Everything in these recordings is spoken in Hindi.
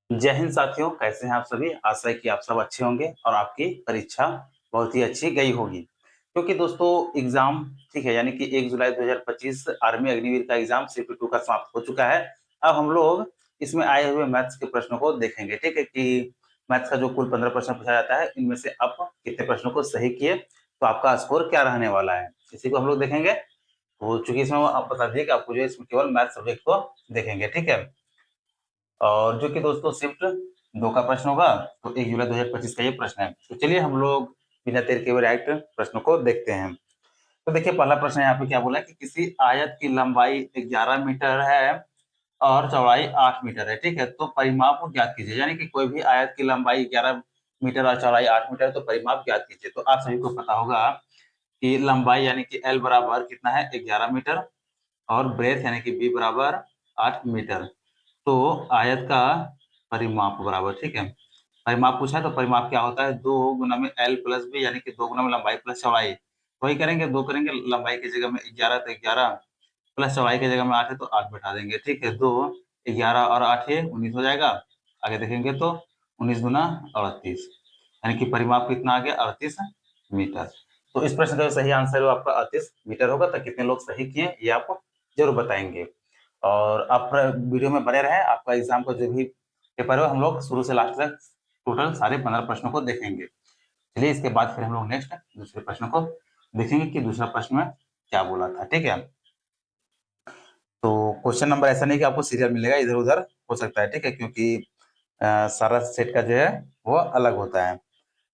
जय हिंद साथियों, कैसे हैं आप सभी? आशा है कि आप सब अच्छे होंगे और आपकी परीक्षा बहुत ही अच्छी गई होगी। क्योंकि दोस्तों एग्जाम ठीक है, यानी कि 1 जुलाई 2025 आर्मी अग्निवीर का एग्जाम शिफ्ट 2 का समाप्त हो चुका है। अब हम लोग इसमें आए हुए मैथ्स के प्रश्नों को देखेंगे, ठीक है? कि मैथ्स का जो कुल 15 प्रश्न पूछा जाता है, इनमें से आप कितने प्रश्नों को सही किए, तो आपका स्कोर क्या रहने वाला है, इसी को हम लोग देखेंगे। तो चूंकि इसमें आप बता दिए कि आपको जो है इसमें केवल मैथ सब्जेक्ट को देखेंगे, ठीक है? और जो कि दोस्तों शिफ्ट 2 का प्रश्न होगा, तो 1 जुलाई 2025 का ये प्रश्न है। तो चलिए हम लोग बिना देर के हुए डायरेक्ट प्रश्नों को देखते हैं। तो देखिए पहला प्रश्न यहाँ पे क्या बोला है कि किसी आयत की लंबाई 11 मीटर है और चौड़ाई 8 मीटर है, ठीक है? तो परिमाप को ज्ञात कीजिए। यानी कि कोई भी आयत की लंबाई 11 मीटर और चौड़ाई 8 मीटर है, तो परिमाप ज्ञात कीजिए। तो आप सभी को पता होगा कि लंबाई यानी कि एल बराबर कितना है, 11 मीटर, और ब्रेथ यानी कि बी बराबर 8 मीटर। तो आयत का परिमाप बराबर, ठीक है? परिमाप पूछा है तो परिमाप क्या होता है, 2 गुना में एल प्लस बी, यानी कि 2 गुना में लंबाई प्लस चौड़ाई। वही करेंगे, 2 करेंगे, लंबाई की जगह में 11 तो 11 प्लस चौड़ाई की जगह में 8 है तो 8 बैठा देंगे, ठीक है? 2 11 और 8 है 19 हो जाएगा। आगे देखेंगे तो 19 गुना 38, यानी कि परिमाप कितना आ गया, 38 मीटर। तो इस प्रश्न का जो सही आंसर है वो आपका 38 मीटर होगा। तो कितने लोग सही किए ये आप जरूर बताएंगे। और आप वीडियो में बने रहें, आपका एग्जाम का जो भी पेपर है हम लोग शुरू से लास्ट तक टोटल सारे 15 प्रश्नों को देखेंगे। चलिए इसके बाद फिर हम लोग नेक्स्ट दूसरे प्रश्न को देखेंगे कि दूसरा प्रश्न में क्या बोला था, ठीक है? तो क्वेश्चन नंबर ऐसा नहीं कि आपको सीरियल मिलेगा, इधर उधर हो सकता है, ठीक है? क्योंकि सारा सेट का जो है वो अलग होता है।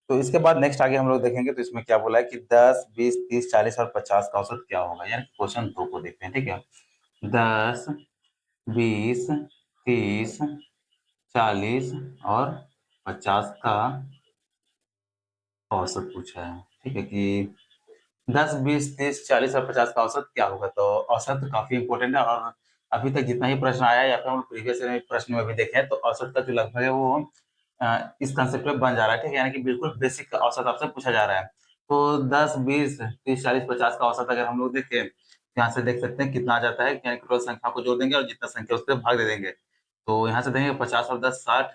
तो इसके बाद नेक्स्ट आगे हम लोग देखेंगे तो इसमें क्या बोला है कि 10, 20, 30, 40 और 50 का औसत क्या होगा। यानी क्वेश्चन 2 को देखते हैं, ठीक है? 10, 20, 30, 40 और 50 का औसत पूछा है, ठीक है? कि 10, 20, 30, 40 और 50 का औसत क्या होगा। तो औसत काफी इंपॉर्टेंट है, और अभी तक जितना ही प्रश्न आया है या फिर हम प्रीवियस प्रश्न में भी देखें तो औसत का जो लगभग है वो इस कंसेप्ट में बन जा रहा है, ठीक है? यानी कि बिल्कुल बेसिक का औसत आपसे पूछा जा रहा है। तो 10, 20, 30, 40, 50 का औसत अगर हम लोग देखें, यहाँ से देख सकते हैं कितना आ जाता है। यानी टोटल संख्या को जोड़ देंगे और जितना संख्या उससे भाग दे देंगे। तो यहाँ से देंगे 50 और 10 60,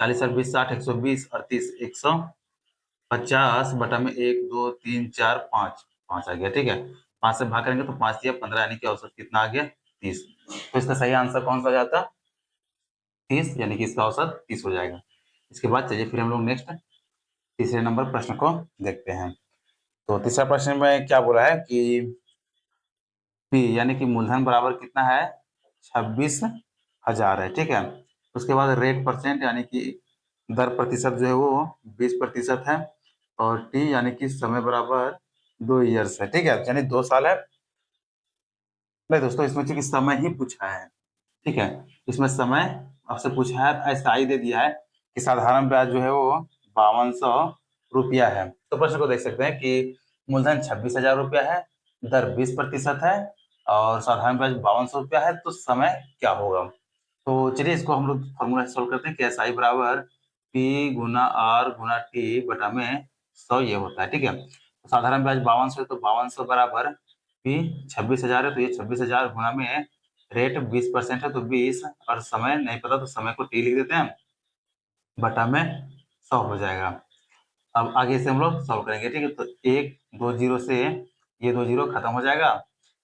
40 और 20 60, 120 और 30 150 बटा में 1 2 3 4 5 5 आ गया, ठीक है? 5 से भाग करेंगे तो 5 दिया 15, यानी कि औसत कितना आ गया, 30। तो इसका सही आंसर कौन सा जाता, 30, यानी कि इसका औसत 30 हो जाएगा। इसके बाद चलिए फिर हम लोग नेक्स्ट तीसरे नंबर प्रश्न को देखते हैं। तो तीसरा प्रश्न में क्या बोला है कि पी यानी कि मूलधन बराबर कितना है, 26,000 है, ठीक है? उसके बाद रेट परसेंट यानी कि दर प्रतिशत जो है वो 20% है, और टी यानी कि समय बराबर 2 ईयर्स है, ठीक है? यानी 2 साल है। नहीं दोस्तों, इसमें चूंकि समय ही पूछा है, ठीक है? इसमें समय आपसे पूछा है, ऐसा ही दे दिया है कि साधारण ब्याज जो है वो 5200 रुपया है। तो प्रश्न को देख सकते हैं कि मूलधन 26,000 रुपया है, दर 20% है, और साधारण ब्याज 5200 रुपया है, तो समय क्या होगा। तो चलिए इसको हम लोग फॉर्मूला सोल्व करते हैं कि एस आई बराबर पी गुना आर गुना टी बटा में 100 ये होता है, ठीक है? तो साधारण ब्याज 5200 है, तो 5200 बराबर पी 26,000 है, तो ये 26,000 गुना में रेट 20% है तो 20, और समय नहीं पता तो समय को टी लिख देते हैं, बटा में 100 हो जाएगा। अब आगे से हम लोग सॉल्व करेंगे, ठीक है? तो 1 2 जीरो से ये 2 जीरो खत्म हो जाएगा।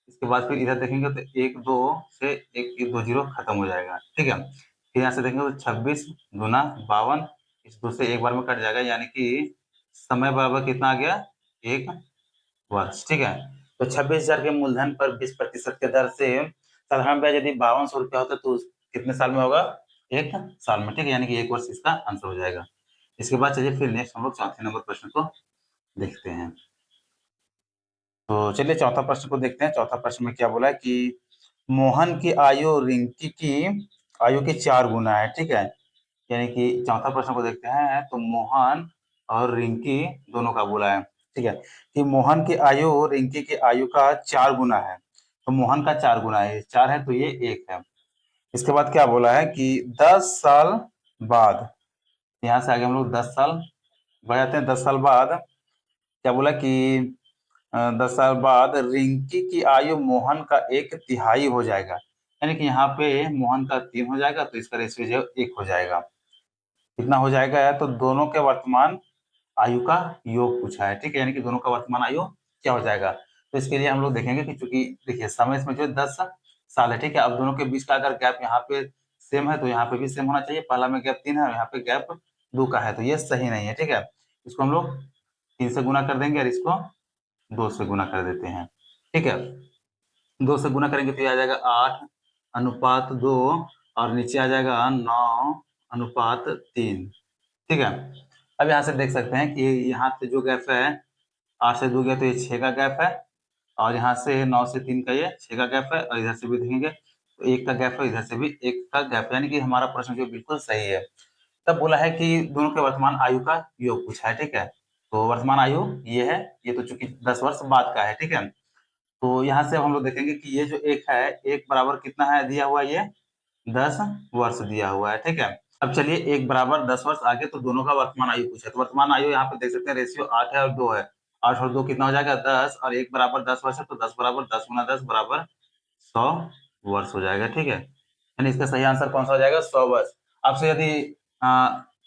इसके बाद फिर इधर देखेंगे तो 1 2 से 1 2 जीरो खत्म हो जाएगा, ठीक है? फिर यहाँ से देखेंगे तो 26 गुना 52, इस 2 से एक बार में कट जाएगा, यानी कि समय बराबर कितना आ गया, 1 वर्ष, ठीक है? तो 26,000 के मूलधन पर 20% के दर से साधारण ब्याज यदि 5200 रुपया होता है तो कितने साल में होगा, 1 साल में, ठीक है? यानी कि 1 वर्ष इसका आंसर हो जाएगा। इसके बाद चलिए फिर नेक्स्ट हम लोग चौथे नंबर प्रश्न को देखते हैं। तो चलिए चौथा प्रश्न को देखते हैं। चौथा प्रश्न में क्या बोला है कि मोहन की आयु रिंकी की आयु के 4 गुना है, ठीक है? यानी कि चौथा प्रश्न को देखते हैं तो मोहन और रिंकी दोनों का बोला है, ठीक है? कि मोहन की आयु रिंकी की आयु का 4 गुना है। तो मोहन का 4 गुना है, 4 है तो ये 1 है। इसके बाद क्या बोला है कि 10 साल बाद, यहाँ से आगे हम लोग 10 साल बढ़ जाते हैं। 10 साल बाद क्या बोला कि 10 साल बाद रिंकी की आयु मोहन का 1/3 हो जाएगा। यानी कि यहाँ पे मोहन का 3 हो जाएगा तो इसका रेशियो जो है 1 हो जाएगा। कितना हो जाएगा, तो दोनों के वर्तमान आयु का योग पूछा है, ठीक है, यानी कि दोनों का वर्तमान आयु क्या हो जाएगा। तो इसके लिए हम लोग देखेंगे कि चूंकि देखिए समय इसमें जो है 10 साल है, ठीक है। अब दोनों के बीच का अगर गैप यहाँ पे सेम है तो यहाँ पे भी सेम होना चाहिए। पहला में गैप 3 है और यहाँ पे गैप 2 का है, तो ये सही नहीं है, ठीक है। इसको हम लोग 3 से गुना कर देंगे और इसको 2 से गुना कर देते हैं, ठीक है। 2 से गुना करेंगे तो ये आ जाएगा 8:2 और नीचे आ जाएगा 9:3, ठीक है। अब यहाँ से देख सकते हैं कि यहाँ से जो गैप है 8 से 2 गया तो ये 6 का गैप है, और यहाँ से 9 से 3 का ये 6 का गैप है, और इधर से भी देखेंगे तो 1 का गैप है, इधर से भी 1 का गैप है, यानी कि हमारा प्रश्न जो बिल्कुल सही है। तब बोला है कि दोनों के वर्तमान आयु का योग पूछा है, ठीक है। तो वर्तमान आयु ये है, ये तो चूंकि 10 वर्ष बाद का है, ठीक है। तो यहाँ से हम लोग देखेंगे कि ये जो एक है, एक बराबर कितना है दिया हुआ, ये 10 वर्ष दिया हुआ है, ठीक है। अब चलिए एक बराबर 10 वर्ष आगे, तो दोनों का वर्तमान आयु पूछा है। तो वर्तमान आयु यहाँ पे देख सकते हैं रेशियो 8 है और 2 है। 8 और 2 कितना हो जाएगा 10, और एक बराबर 10 वर्ष है, तो 10 बराबर 10 गुना 10 बराबर 100 वर्ष हो जाएगा, ठीक है। यानी इसका सही आंसर कौन सा हो जाएगा, 100 वर्ष। आपसे यदि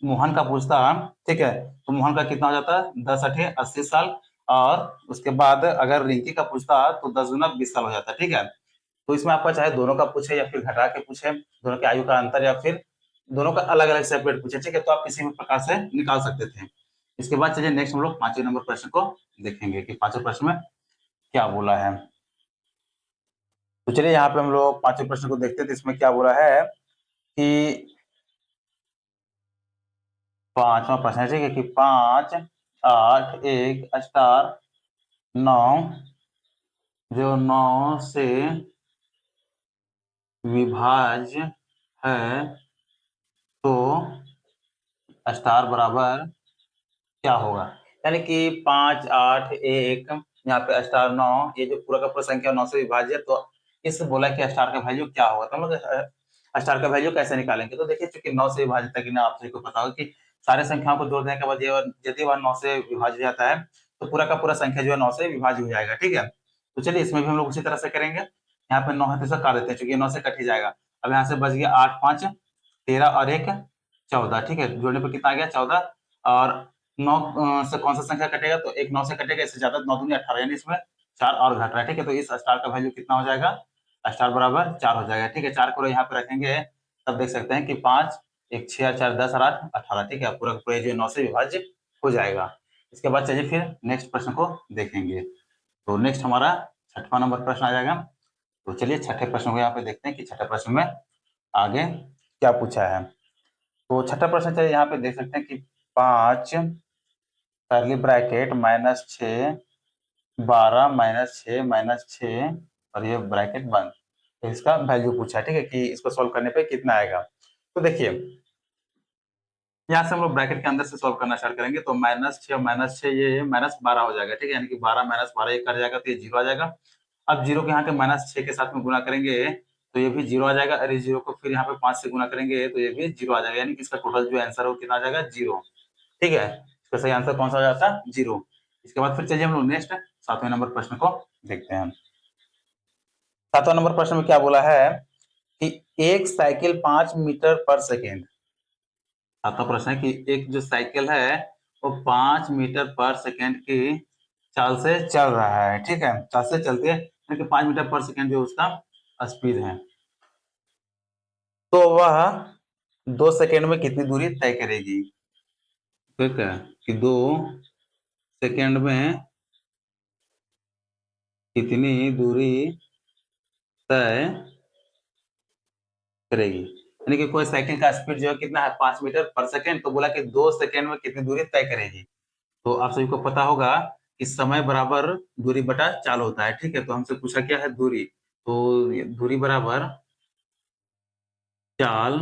मोहन का पूछता, ठीक है, तो मोहन का कितना हो जाता है 10 अठे 80 साल, और उसके बाद अगर रिंकी का पूछता तो 10 गुना 20 साल हो जाता, ठीक है। तो इसमें आपका चाहे दोनों का पूछे या फिर घटा के पूछे, दोनों के आयु का अंतर, या फिर दोनों का अलग अलग सेपरेट पूछे, ठीक है, तो आप किसी भी प्रकार से निकाल सकते थे। इसके बाद चलिए नेक्स्ट हम लोग 5वें नंबर प्रश्न को देखेंगे कि 5वें प्रश्न में क्या बोला है। तो चलिए यहाँ पे हम लोग 5वें प्रश्न को देखते हैं, तो इसमें क्या बोला है कि 5वां प्रश्न है, ठीक है, कि 5, 8, 1 स्टार 9 जो 9 से विभाज्य है, तो स्टार बराबर क्या होगा। यानी कि 5, 8, 1, यहाँ पे स्टार 9, ये जो पूरा का पूरा संख्या 9 से विभाज्य है, तो इस बोला कि स्टार का वैल्यू क्या होगा। तो हम लोग स्टार का वैल्यू कैसे निकालेंगे, तो देखिए चूंकि 9 से विभाजित है कि ना, आप सभी को पता होगा कि सारे संख्याओं को जोड़ने के बाद यदि वह 9 से विभाज्य हो जाता है, तो पूरा का पूरा संख्या जो है 9 से विभाज्य हो जाएगा, ठीक है। तो चलिए इसमें भी हम लोग उसी तरह से करेंगे। यहाँ पे 9 है तो इसे काट देते हैं, चूंकि 9 से कट ही जाएगा। अब यहाँ से बच गया 8, 5, 13 और 1 14, ठीक है। जोड़ने पर कितना आ गया 14, और 9 से कौन सा संख्या कटेगा, तो एक 9 से कटेगा, इससे ज्यादा 9 दूनी 18, यानी इसमें 4 और घट रहा है, ठीक है। तो इस स्टार का वैल्यू कितना हो जाएगा, स्टार बराबर 4 हो जाएगा, ठीक है। 4 को यहाँ पे रखेंगे, तब देख सकते हैं कि 5, 1 6 और 4 10 और 8 18, ठीक है। पूरा पूरा जो 9 से विभाज्य हो जाएगा। इसके बाद चलिए फिर नेक्स्ट प्रश्न को देखेंगे। तो नेक्स्ट हमारा 6वां नंबर प्रश्न आ जाएगा। तो चलिए छठे प्रश्न को यहाँ पे देखते हैं कि छठे प्रश्न में आगे क्या पूछा है। तो छठा प्रश्न चलिए यहाँ पे देख सकते हैं कि 5 कर्ली ब्रैकेट -6 12 -6 -6 और ये ब्रैकेट बंद, तो इसका वैल्यू पूछा है, ठीक है, कि इसको सॉल्व करने पे कितना आएगा। तो देखिए यहाँ से हम लोग ब्रैकेट के अंदर से सॉल्व करना स्टार्ट करेंगे, तो -6 और -6 ये -12 हो जाएगा, ठीक है। यानी कि 12 -12 ये कट जाएगा तो ये 0 आ जाएगा। अब 0 को यहाँ के -6 के साथ में गुना करेंगे तो ये भी 0 आ जाएगा, और इस 0 को फिर यहाँ पे 5 से गुना करेंगे तो ये भी 0 आ जाएगा, यानी कि इसका टोटल जो आंसर है वो कितना आ जाएगा 0, ठीक है। इसका सही आंसर कौन सा हो जाता है 0। इसके बाद फिर चलिए हम लोग नेक्स्ट 7वें नंबर प्रश्न को देखते हैं। 7वां नंबर प्रश्न में क्या बोला है कि एक साइकिल 5 मीटर पर सेकेंड। 7वां प्रश्न है कि एक जो साइकिल है वो 5 मीटर पर सेकेंड की चाल से चल रहा है, ठीक है, चाल से चलते हैं, यानी कि 5 मीटर पर सेकेंड जो उसका स्पीड है, तो वह 2 सेकेंड में कितनी दूरी तय करेगी। ठीक है, कि 2 सेकेंड में कितनी दूरी तय करेगी। यानी कि कोई साइकिल का स्पीड जो है कितना है 5 मीटर पर सेकेंड, तो बोला कि 2 सेकेंड में कितनी दूरी तय करेगी। तो आप सभी को पता होगा कि समय बराबर दूरी बटा चाल होता है, ठीक है। तो हमसे पूछा क्या है दूरी, तो दूरी बराबर चाल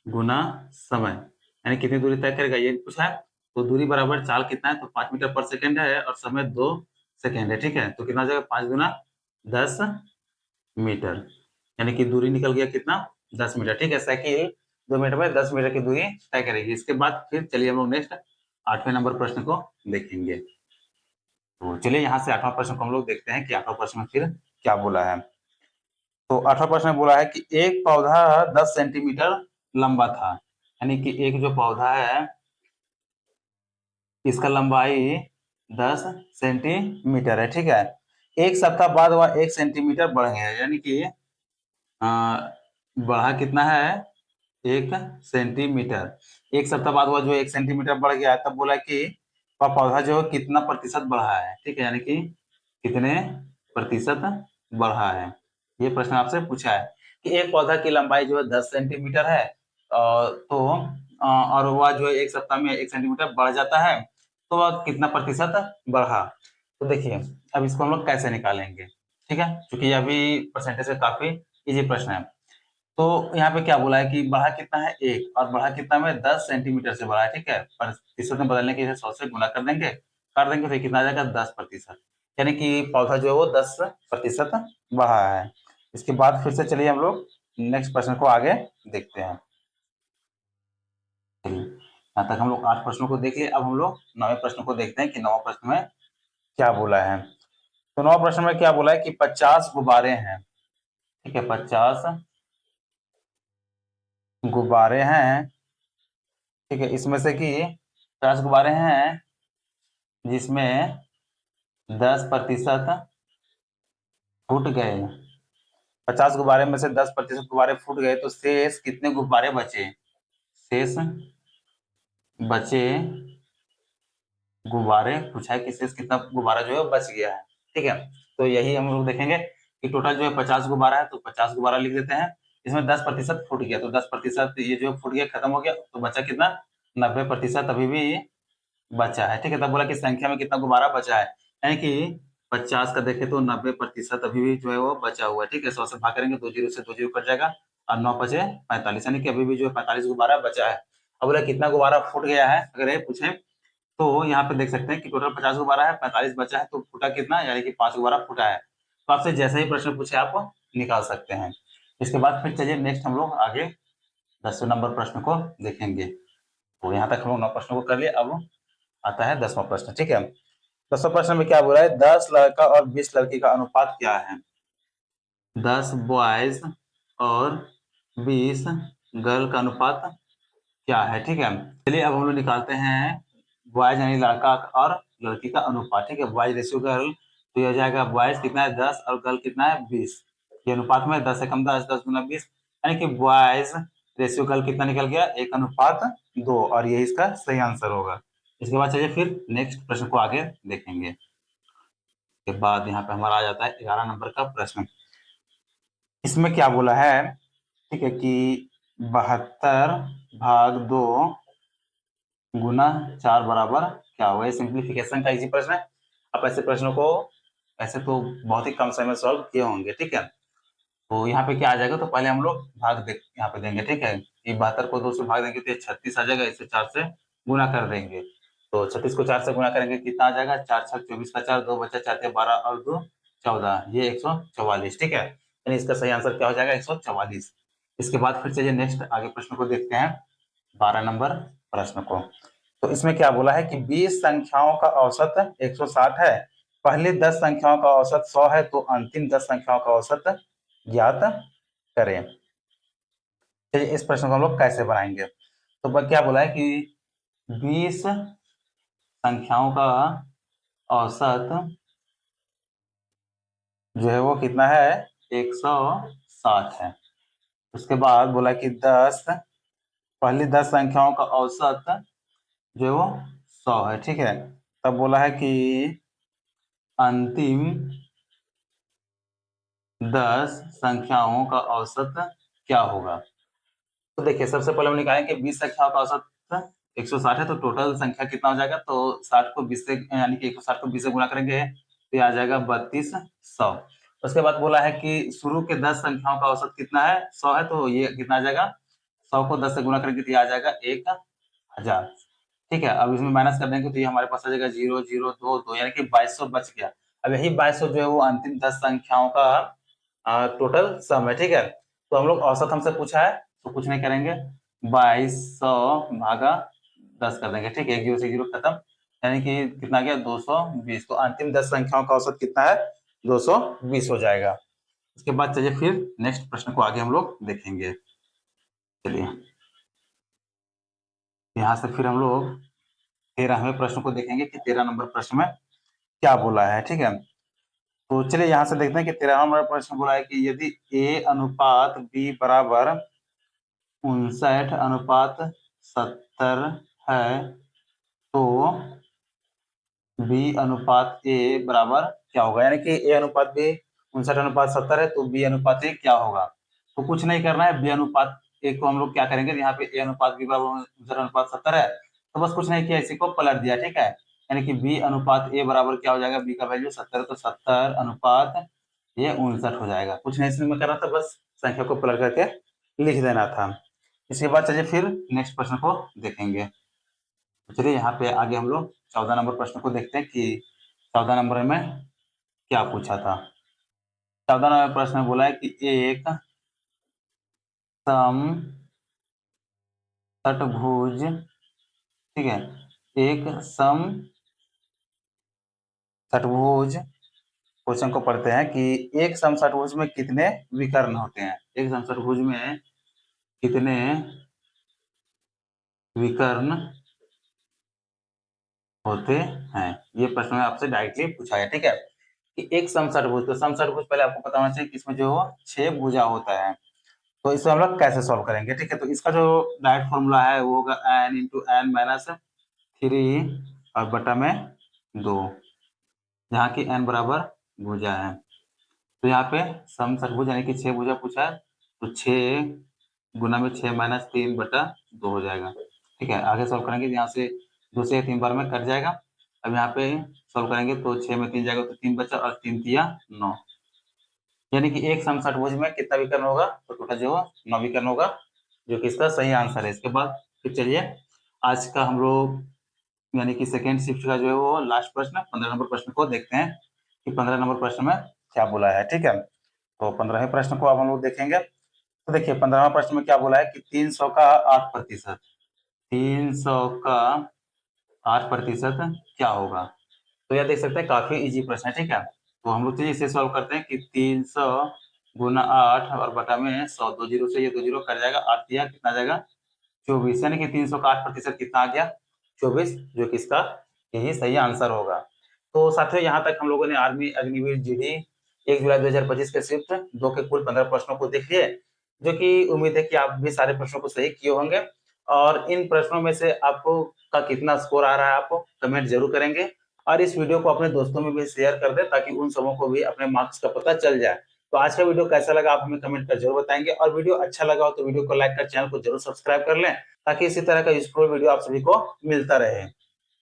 गुना समय, यानी कितनी दूरी तय करेगा ये पूछा है। तो दूरी बराबर चाल कितना है, तो 5 मीटर पर सेकेंड है और समय 2 सेकेंड है, ठीक है। तो कितना हो जाएगा 5 गुना 10 मीटर, यानी कि दूरी निकल गया कितना 10 मीटर, ठीक है। साइकिल 2 मिनट में 10 मीटर की दूरी तय करेगी। इसके बाद फिर चलिए हम लोग नेक्स्ट 8वें नंबर प्रश्न को देखेंगे। तो चलिए यहाँ से 8वां प्रश्न को हम लोग देखते हैं कि 8वां प्रश्न में फिर क्या बोला है। तो 8वां प्रश्न में बोला है कि एक पौधा 10 सेंटीमीटर लंबा था, यानी कि एक जो पौधा है इसका लंबाई 10 सेंटीमीटर है, ठीक है। एक सप्ताह बाद वह 1 सेंटीमीटर बढ़ गया, यानी कि बढ़ा कितना है, 1 सेंटीमीटर। एक सप्ताह बाद वह जो 1 सेंटीमीटर बढ़ गया, तब बोला कि वह पौधा जो है कितना प्रतिशत बढ़ा है, ठीक है, यानी कि कितने प्रतिशत बढ़ा है। ये प्रश्न आपसे पूछा है कि एक पौधा की लंबाई जो है 10 सेंटीमीटर है, और वह जो है एक सप्ताह में 1 सेंटीमीटर बढ़ जाता है, तो वह कितना प्रतिशत बढ़ा। तो देखिए अब इसको हम लोग कैसे निकालेंगे, ठीक है, क्योंकि यह भी परसेंटेज का काफी इजी प्रश्न है। तो यहाँ पे क्या बोला है कि बढ़ा कितना है, 1, और बढ़ा कितना में 10 सेंटीमीटर से बढ़ा है, ठीक है। प्रतिशत में बदलने के लिए 100 से गुना कर देंगे तो कितना आ जाएगा, 10%, यानी कि पौधा जो है वो 10% बढ़ा है। इसके बाद फिर से चलिए हम लोग नेक्स्ट प्रश्न को आगे देखते हैं। चलिए यहाँ तक हम लोग 8 प्रश्नों को देख लिए। अब हम लोग 9वें प्रश्न को देखते हैं कि 9वें प्रश्न में क्या बोला है। तो 9वें प्रश्न में क्या बोला है कि 50 गुब्बारे हैं, ठीक है, 50 गुब्बारे हैं, ठीक है। इसमें से कि 50 गुब्बारे हैं जिसमें 10% फूट गए। 50 गुब्बारे में से 10% गुब्बारे फूट गए, तो शेष कितने गुब्बारे बचे। शेष बचे गुब्बारे पूछा है कि शेष कितना गुब्बारा जो है बच गया है, ठीक है। तो यही हम लोग देखेंगे कि टोटल जो है 50 गुब्बारा है, तो 50 गुब्बारा लिख देते हैं। इसमें 10% फूट गया, तो 10% ये जो फूट गया खत्म हो गया, तो बचा कितना, 90% अभी भी बचा है, ठीक है। तब बोला कि संख्या में कितना गुब्बारा बचा है, यानी कि 50 का देखे तो 90% अभी भी जो है वो बचा हुआ है, ठीक है। 100 से भाग करेंगे 2 जीरो से 2 जीरो कट जाएगा, और 9 बचे 45, यानी कि अभी भी जो है 45 गुब्बारा बचा है। अब बोला कितना गुब्बारा फूट गया है, अगर ये पूछे तो यहाँ पे देख सकते हैं कि टोटल 50 गुब्बारा है, 45 बचा है, तो फूटा कितना, यानी कि 5 गुब्बारा फूटा है। तो आपसे जैसा ही प्रश्न पूछे आप निकाल सकते हैं। इसके बाद फिर चलिए नेक्स्ट हम लोग आगे 10वें नंबर प्रश्न को देखेंगे। तो यहाँ तक हम लोग 9 प्रश्नों को कर लिए। अब आता है 10वां प्रश्न, ठीक है। 10वां प्रश्न में क्या बोला है, 10 लड़का और 20 लड़की का अनुपात क्या है। 10 बॉयज और 20 गर्ल का अनुपात क्या है, ठीक है। चलिए अब हम लोग निकालते हैं बॉयज यानी लड़का और लड़की का अनुपात, ठीक है। बॉयज रेशियो गर्ल, तो ये हो जाएगा बॉयज कितना है 10 और गर्ल कितना है 20। ये अनुपात में 10 से कम 10, 10 गुना 20, यानी कि बॉयज रेशियो गर्ल कितना निकल गया, 1:2, और ये इसका सही आंसर होगा। इसके बाद चलिए फिर नेक्स्ट प्रश्न को आगे देखेंगे। के बाद यहाँ पे हमारा आ जाता है 11 नंबर का प्रश्न। इसमें क्या बोला है, ठीक है, कि 72/2 गुना 4 बराबर क्या होगा। ये सिंप्लीफिकेशन का इजी प्रश्न है। आप ऐसे प्रश्नों को ऐसे तो बहुत ही कम समय में सॉल्व किए होंगे, ठीक है। तो यहाँ पे क्या आ जाएगा, तो पहले हम लोग भाग दे यहाँ पे देंगे, ठीक है। कि 72 को 2 से भाग देंगे तो ये 36 आ जाएगा, इसे 4 से गुना कर देंगे, तो 36 को 4 से गुना करेंगे कितना आ जाएगा, 4 छक 24 का 4, 2 बचा 4 12 और 2 14, ये 144, ठीक है। यानी इसका सही आंसर क्या हो जाएगा, 144। इसके बाद फिर चलिए नेक्स्ट आगे प्रश्न को देखते हैं, 12 नंबर प्रश्न को। तो इसमें क्या बोला है कि 20 संख्याओं का औसत 160 है, पहले 10 संख्याओं का औसत 100 है, तो अंतिम 10 संख्याओं का औसत ज्ञात करें। चलिए इस प्रश्न को हम लोग कैसे बनाएंगे। तो क्या बोला है कि 20 संख्याओं का औसत जो है वो कितना है, 160 है। उसके बाद बोला कि 10 पहली 10 संख्याओं का औसत जो है वो 100 है, ठीक है। तब बोला है कि अंतिम 10 संख्याओं का औसत क्या होगा। तो देखिए सबसे पहले हम निकालेंगे 20 संख्याओं का औसत 160 है, तो टोटल संख्या कितना हो जाएगा, तो 60 को 20 से यानी कि 160 को 20 से गुना करेंगे तो ये आ जाएगा 3200। उसके बाद बोला है कि शुरू के 10 संख्याओं का औसत कितना है, 100 है, तो ये कितना आ जाएगा, 100 को 10 से गुना करेंगे तो ये आ जाएगा 1000, ठीक है। अब इसमें माइनस कर देंगे तो ये हमारे पास आ जाएगा 0 0 2 2, यानी कि 2200 बच गया। अब यही 2200 जो है वो अंतिम 10 संख्याओं का टोटल सम है, ठीक है। तो हम लोग औसत हमसे पूछा है तो कुछ नहीं करेंगे, 2200 भागा 10 कर देंगे, ठीक है। 1 जीरो से जीरो खत्म, यानी कि कितना गया, 220। तो अंतिम 10 संख्याओं का औसत कितना है, 220 हो जाएगा। उसके बाद चलिए फिर नेक्स्ट प्रश्न को आगे हम लोग देखेंगे। चलिए यहाँ से फिर हम लोग 13वें प्रश्न को देखेंगे कि 13 नंबर प्रश्न में क्या बोला है। ठीक है, तो चलिए यहाँ से देखते हैं कि 13वां नंबर प्रश्न बोला है कि यदि A अनुपात B बराबर 59:70 है तो B अनुपात A बराबर क्या होगा, यानी कि A अनुपात B 59:70 है तो B अनुपात A क्या होगा। तो कुछ नहीं करना है, B अनुपात A को हम लोग क्या करेंगे, यहाँ पे A अनुपात B बराबर 59:70 है तो बस कुछ नहीं किया, इसी को पलट दिया। ठीक है, यानी कि B अनुपात A बराबर क्या हो जाएगा, B का वैल्यू 70 तो 70 अनुपात ये 59 हो जाएगा। कुछ नहीं इसमें करना था, बस संख्या को पलट करके लिख देना था। इसके बाद चलिए फिर नेक्स्ट प्रश्न को देखेंगे। तो चलिए यहाँ पे आगे हम लोग 14 नंबर प्रश्न को देखते हैं कि 14 नंबर में क्या पूछा था। 14 नंबर प्रश्न में बोला है कि एक सम षटभुज, ठीक है, एक सम षटभुज, क्वेश्चन को पढ़ते हैं कि एक सम षटभुज में कितने विकर्ण होते हैं। एक सम षटभुज में कितने विकर्ण होते हैं, ये प्रश्न में आपसे डायरेक्टली पूछा है। ठीक है, कि एक समषटभुज, तो समषटभुज पहले आपको पता होना चाहिए कि इसमें जो 6 भुजा होता है, तो इसे हम लोग कैसे सॉल्व करेंगे। ठीक है, तो इसका जो डायरेक्ट फॉर्मूला है वो होगा n इंटू एन माइनस 3 और बटा में 2, जहाँ की n बराबर भुजा है। तो यहाँ पे समषटभुज यानी कि 6 भुजा पूछा है, तो 6 गुना में 6 माइनस 3 बटा 2 हो जाएगा। ठीक है, आगे सॉल्व करेंगे, यहाँ से 2 से 3 बार में कट जाएगा। अब यहाँ पे सॉल्व करेंगे तो 6 में 3 जाएगा तो 3 बचा और 3 तिया 9, यानी कि एक समषटभुज में कितना विकर्ण होगा, तो टोटल जो 9 विकर्ण होगा, जो कि इसका सही आंसर है। इसके बाद फिर चलिए आज का हम लोग यानी कि सेकेंड शिफ्ट का जो है वो लास्ट प्रश्न 15 नंबर प्रश्न को देखते हैं कि 15 नंबर प्रश्न में क्या बोला है। ठीक है, तो 15वें प्रश्न को अब हम लोग देखेंगे। तो देखिए 15वां प्रश्न में क्या बोला है कि 300 का 8%, 300 का 8% क्या होगा। तो यह देख सकते हैं काफी इजी प्रश्न है। ठीक है, तो हम लोग चलिए इसे सॉल्व करते हैं कि 300 गुना 8 और बटा में 100, 2 जीरो से ये 2 जीरो कट जाएगा, 8 दिया कितना आ जाएगा 24, यानी कि 300 का 8% कितना आ गया 24, जो कि इसका यही सही आंसर होगा। तो साथियों यहाँ तक हम लोगों ने आर्मी अग्निवीर जीडी 1 जुलाई 2025 के शिफ्ट 2 के कुल 15 प्रश्नों को देख लिए, जो कि उम्मीद है कि आप भी सारे प्रश्नों को सही किए होंगे। और इन प्रश्नों में से आपको का कितना स्कोर आ रहा है आपको कमेंट जरूर करेंगे, और इस वीडियो को अपने दोस्तों में भी शेयर कर दें ताकि उन सबों को भी अपने मार्क्स का पता चल जाए। तो आज का वीडियो कैसा लगा आप हमें कमेंट कर जरूर बताएंगे, और वीडियो अच्छा लगा हो तो वीडियो को लाइक कर चैनल को जरूर सब्सक्राइब कर लें ताकि इसी तरह का यूजफुल वीडियो आप सभी को मिलता रहे।